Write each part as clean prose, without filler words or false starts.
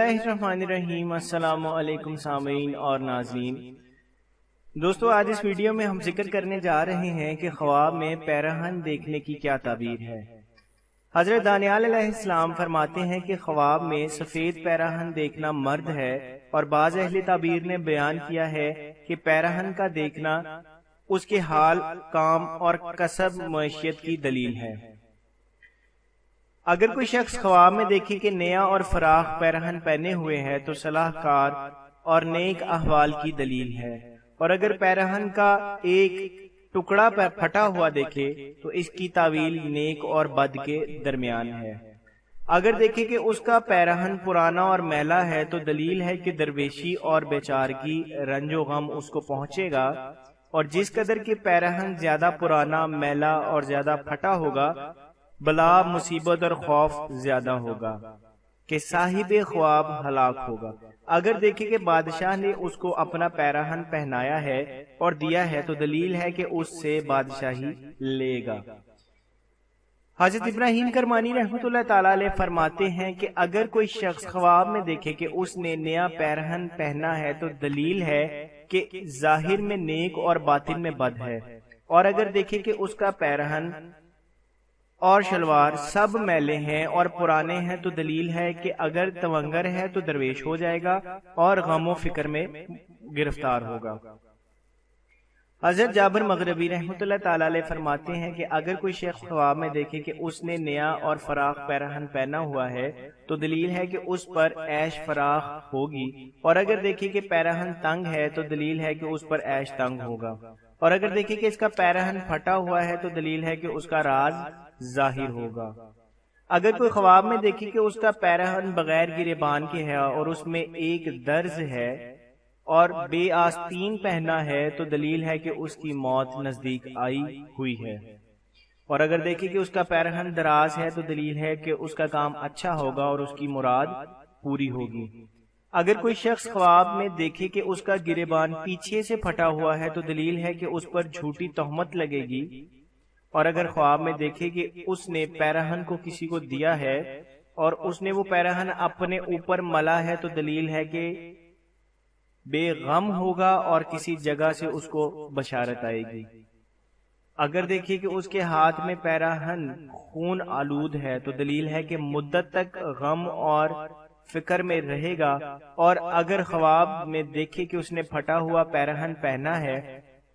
اللہ الرحمن الرحیم۔ السلام علیکم سامعین اور ناظرین۔ دوستو، آج اس ویڈیو میں ہم ذکر کرنے جا رہے ہیں کہ خواب میں پیرہن دیکھنے کی کیا تعبیر ہے۔ حضرت دانیال علیہ السلام فرماتے ہیں کہ خواب میں سفید پیرہن دیکھنا مرد ہے، اور بعض اہل تعبیر نے بیان کیا ہے کہ پیرہن کا دیکھنا اس کے حال، کام اور کسب معیشت کی دلیل ہے۔ اگر کوئی شخص خواب میں دیکھے کہ نیا اور فراخ پیرہن پہنے ہوئے ہے تو صلاح کار اور نیک احوال کی دلیل ہے، اور اگر پیرہن کا ایک ٹکڑا پھٹا ہوا دیکھے تو اس کی تعویل نیک اور بد کے درمیان ہے۔ اگر دیکھے کہ اس کا پیرہن پرانا اور میلا ہے تو دلیل ہے کہ درویشی اور بیچارگی، رنج و غم اس کو پہنچے گا، اور جس قدر کے پیرہن زیادہ پرانا، میلا اور زیادہ پھٹا ہوگا، بلا، مصیبت اور خوف زیادہ ہوگا کہ صاحب خواب ہلاک ہوگا۔ اگر دیکھے کہ بادشاہ نے اس کو اپنا پیرہن پہنایا ہے اور دیا ہے تو دلیل ہے کہ اس سے بادشاہی لے گا۔ حضرت ابراہیم کرمانی رحمۃ اللہ تعالی علیہ فرماتے ہیں کہ اگر کوئی شخص خواب میں دیکھے کہ اس نے نیا پیرہن پہنا ہے تو دلیل ہے کہ ظاہر میں نیک اور باطن میں بد ہے، اور اگر دیکھے کہ اس کا پیرہن اور شلوار سب میلے ہیں اور پرانے ہیں تو دلیل ہے کہ اگر تونگر ہے تو درویش ہو جائے گا اور غم و فکر میں گرفتار ہوگا۔ حضرت جابر مغربی رحمۃ اللہ تعالی علیہ فرماتے ہیں کہ اگر کوئی شخص خواب میں دیکھے کہ اس نے نیا اور فراخ پیرہن پہنا ہوا ہے تو دلیل ہے کہ اس پر عیش فراخ ہوگی، اور اگر دیکھے کہ پیرہن تنگ ہے تو دلیل ہے کہ اس پر عیش تنگ ہوگا، اور اگر دیکھے کہ اس کا پیرہن پھٹا ہوا ہے تو دلیل ہے کہ اس کا راز ظاہر ہوگا۔ اگر کوئی خواب میں دیکھے کہ اس کا پیرہن بغیر گریبان کے ہے اور اس میں ایک درز ہے اور بے آستین پہنا ہے تو دلیل ہے کہ اس کی موت نزدیک آئی ہوئی ہے، اور اگر دیکھے کہ اس کا پیرہن دراز ہے تو دلیل ہے کہ اس کا کام اچھا ہوگا اور اس کی مراد پوری ہوگی۔ اگر کوئی شخص خواب میں دیکھے کہ اس کا گریبان پیچھے سے پھٹا ہوا ہے تو دلیل ہے کہ اس پر جھوٹی تہمت لگے گی، اور اگر خواب میں دیکھے کہ اس نے پیرہن کو کسی کو دیا ہے اور اس نے وہ پیرہن اپنے اوپر ملا ہے تو دلیل ہے کہ بے غم ہوگا اور کسی جگہ سے اس کو بشارت آئے گی۔ اگر دیکھے کہ اس کے ہاتھ میں پیرہن خون آلود ہے تو دلیل ہے کہ مدت تک غم اور فکر میں رہے گا، اور اگر خواب میں دیکھے کہ اس نے پھٹا ہوا پیرہن پہنا ہے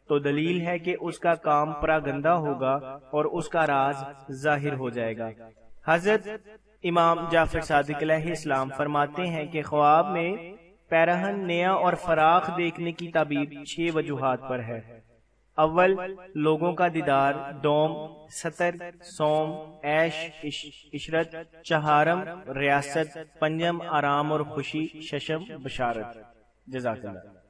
تو دلیل ہے کہ اس کا کام پراگندہ ہوگا اور اس کا راز ظاہر ہو جائے گا۔ حضرت امام جعفر صادق علیہ السلام فرماتے ہیں کہ خواب میں پیرہن نیا اور فراخ دیکھنے کی تعبیر 6 وجوہات پر ہے۔ اول، لوگوں کا دیدار، دوم، ستر، سوم، عیش عشرت، چہارم، ریاست، پنجم، آرام اور خوشی، ششم، بشارت۔ جزاک اللہ۔